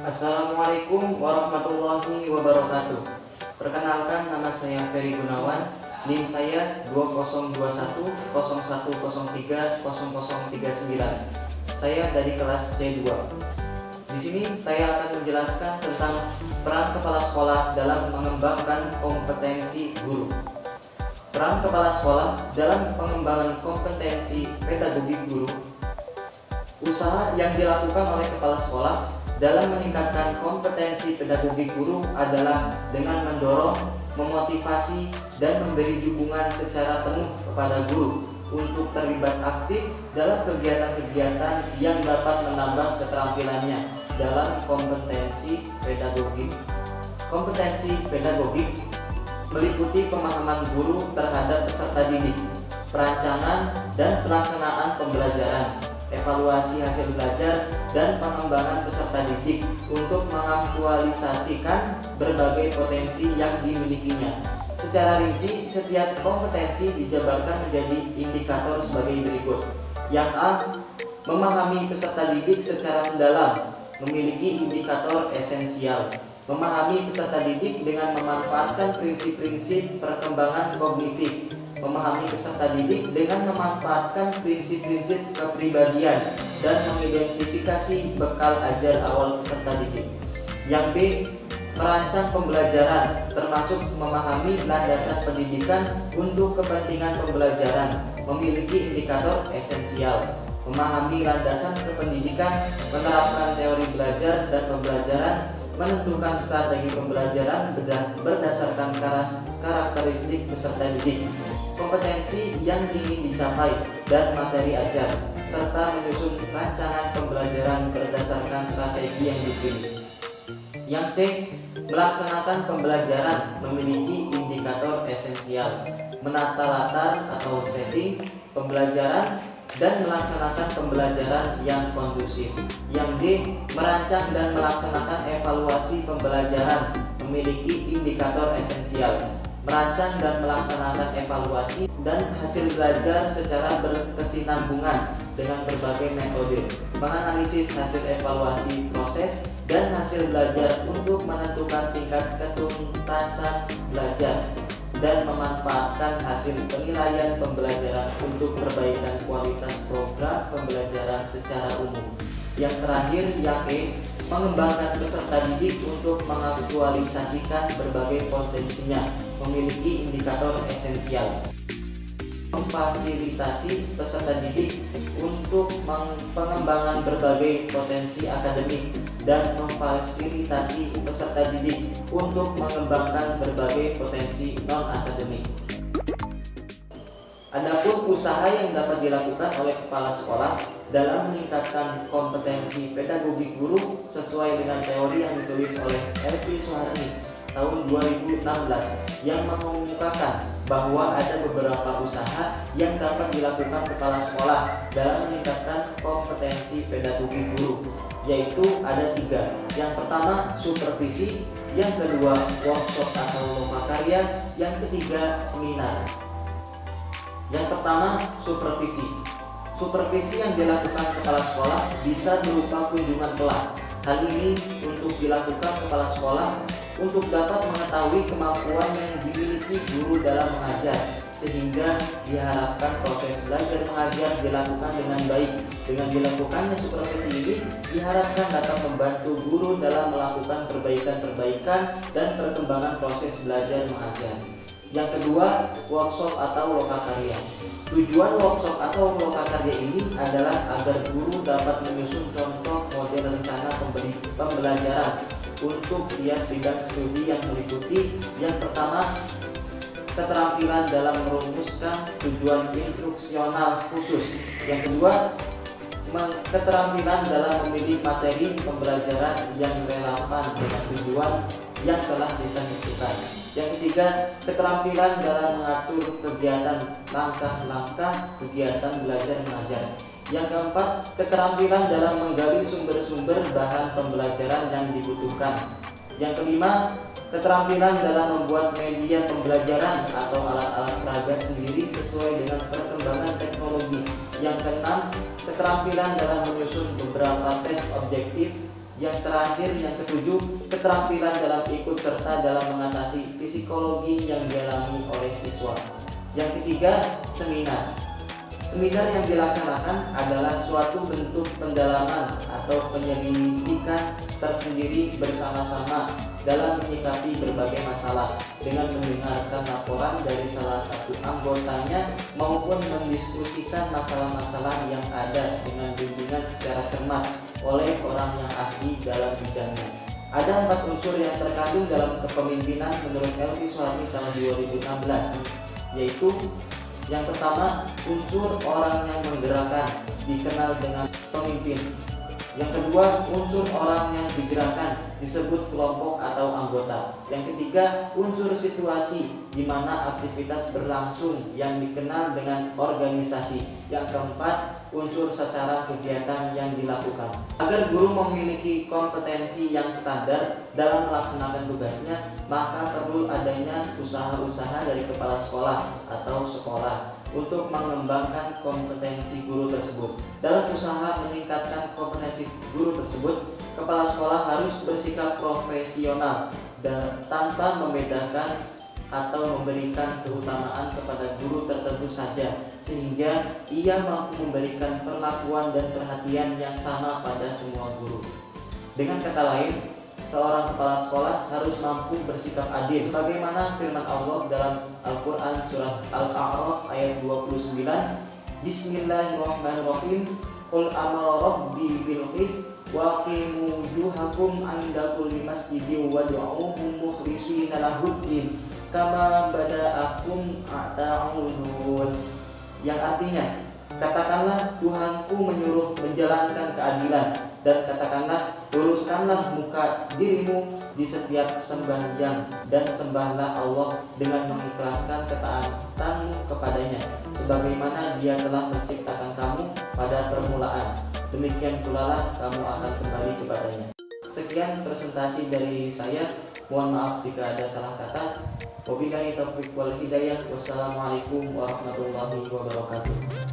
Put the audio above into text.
Assalamualaikum warahmatullahi wabarakatuh. Perkenalkan, nama saya Ferry Gunawan. NIM saya 202101030039. Saya dari kelas C2. Di sini saya akan menjelaskan tentang peran kepala sekolah dalam mengembangkan kompetensi guru. Peran kepala sekolah dalam pengembangan kompetensi pedagogik guru. Usaha yang dilakukan oleh kepala sekolah dalam meningkatkan kompetensi pedagogik guru adalah dengan mendorong, memotivasi, dan memberi dukungan secara penuh kepada guru untuk terlibat aktif dalam kegiatan-kegiatan yang dapat menambah keterampilannya dalam kompetensi pedagogik. Kompetensi pedagogik meliputi pemahaman guru terhadap peserta didik, perancangan dan pelaksanaan pembelajaran, evaluasi hasil belajar, dan pengembangan peserta didik untuk mengaktualisasikan berbagai potensi yang dimilikinya. Secara rinci, setiap kompetensi dijabarkan menjadi indikator sebagai berikut. Yang A, memahami peserta didik secara mendalam, memiliki indikator esensial. Memahami peserta didik dengan memanfaatkan prinsip-prinsip perkembangan kognitif. Memahami peserta didik dengan memanfaatkan prinsip-prinsip kepribadian dan mengidentifikasi bekal ajar awal peserta didik. Yang B, merancang pembelajaran, termasuk memahami landasan pendidikan untuk kepentingan pembelajaran, memiliki indikator esensial. Memahami landasan kependidikan, menerapkan teori belajar dan pembelajaran, menentukan strategi pembelajaran berdasarkan karakteristik peserta didik, kompetensi yang ingin dicapai, dan materi ajar, serta menyusun rancangan pembelajaran berdasarkan strategi yang dipilih. Yang C, melaksanakan pembelajaran, memiliki indikator esensial, menata latar atau setting pembelajaran, dan melaksanakan pembelajaran yang kondusif. Yang D, merancang dan melaksanakan evaluasi pembelajaran, memiliki indikator esensial, merancang dan melaksanakan evaluasi dan hasil belajar secara berkesinambungan dengan berbagai metode, menganalisis hasil evaluasi proses dan hasil belajar untuk menentukan tingkat ketuntasan belajar, dan memanfaatkan hasil penilaian pembelajaran untuk perbaikan kualitas program pembelajaran secara umum. Yang terakhir, yang E, mengembangkan peserta didik untuk mengaktualisasikan berbagai potensinya, memiliki indikator esensial. Memfasilitasi peserta didik untuk pengembangan berbagai potensi akademik dan memfasilitasi peserta didik untuk mengembangkan berbagai potensi non-akademik. Adapun usaha yang dapat dilakukan oleh kepala sekolah dalam meningkatkan kompetensi pedagogik guru sesuai dengan teori yang ditulis oleh Elvi Suharni tahun 2016 yang mengemukakan bahwa ada beberapa usaha yang dapat dilakukan kepala sekolah dalam meningkatkan kompetensi pedagogik guru, yaitu ada 3. Yang pertama, supervisi. Yang kedua, workshop atau lomba karya. Yang ketiga, seminar. Yang pertama, supervisi. Supervisi yang dilakukan kepala sekolah bisa berupa kunjungan kelas. Hal ini untuk dilakukan kepala sekolah untuk dapat mengetahui kemampuan yang dimiliki guru dalam mengajar, sehingga diharapkan proses belajar mengajar dilakukan dengan baik. Dengan dilakukannya supervisi ini diharapkan dapat membantu guru dalam melakukan perbaikan-perbaikan dan perkembangan proses belajar mengajar. Yang kedua, workshop atau lokakarya. Tujuan workshop atau lokakarya ini adalah agar guru dapat menyusun contoh model rencana pembelajaran untuk tiap bidang studi yang meliputi yang pertama, keterampilan dalam merumuskan tujuan instruksional khusus. Yang kedua, keterampilan dalam memilih materi pembelajaran yang relevan dengan tujuan yang telah ditentukan. Yang ketiga, keterampilan dalam mengatur kegiatan langkah-langkah kegiatan belajar mengajar. Yang keempat, keterampilan dalam menggali sumber-sumber bahan pembelajaran yang dibutuhkan. Yang kelima, keterampilan dalam membuat media pembelajaran atau alat-alat peraga sendiri sesuai dengan perkembangan teknologi. Yang keenam, keterampilan dalam menyusun beberapa tes objektif Yang terakhir, yang ketujuh, keterampilan dalam ikut serta dalam mengatasi psikologi yang dialami oleh siswa. Yang ketiga, seminar. Seminar yang dilaksanakan adalah suatu bentuk pendalaman atau penyelidikan tersendiri bersama-sama dalam menyikapi berbagai masalah dengan mendengarkan laporan dari salah satu anggotanya maupun mendiskusikan masalah-masalah yang ada dengan bimbingan secara cermat oleh orang yang ahli dalam bidangnya. Ada 4 unsur yang terkandung dalam kepemimpinan menurut Elvi Suharni tahun 2016, yaitu yang pertama, unsur orang yang menggerakkan dikenal dengan pemimpin. Yang kedua, unsur orang yang digerakkan disebut kelompok atau anggota. Yang ketiga, unsur situasi di mana aktivitas berlangsung yang dikenal dengan organisasi. Yang keempat, unsur sasaran kegiatan yang dilakukan. Agar guru memiliki kompetensi yang standar dalam melaksanakan tugasnya, maka perlu adanya usaha-usaha dari kepala sekolah atau sekolah untuk mengembangkan kompetensi guru tersebut. Dalam usaha meningkatkan kompetensi guru tersebut, kepala sekolah harus bersikap profesional dan tanpa membedakan atau memberikan keutamaan kepada guru tertentu saja, sehingga ia mampu memberikan perlakuan dan perhatian yang sama pada semua guru. Dengan kata lain, seorang kepala sekolah harus mampu bersikap adil, sebagaimana firman Allah dalam Al-Quran surat Al-A'raf ayat 29, Bismillahirrahmanirrahim, Qul amara rabbi bil qist wa qimu wujuhakum 'inda kulli masjidin wad'uuhu mukhlishina lahuddin kama bada'akum ta'udun. Yang artinya, katakanlah Tuhanku menyuruh menjalankan keadilan, dan katakanlah luruskanlah muka dirimu di setiap sembahyang dan sembahlah Allah dengan mengikhlaskan ketaatanmu kepadanya, sebagaimana Dia telah menciptakan kamu pada permulaan. Demikian pula lah kamu akan kembali kepadanya. Sekian presentasi dari saya. Mohon maaf jika ada salah kata. Wabillahi taufiq wal hidayah. Wassalamualaikum warahmatullahi wabarakatuh.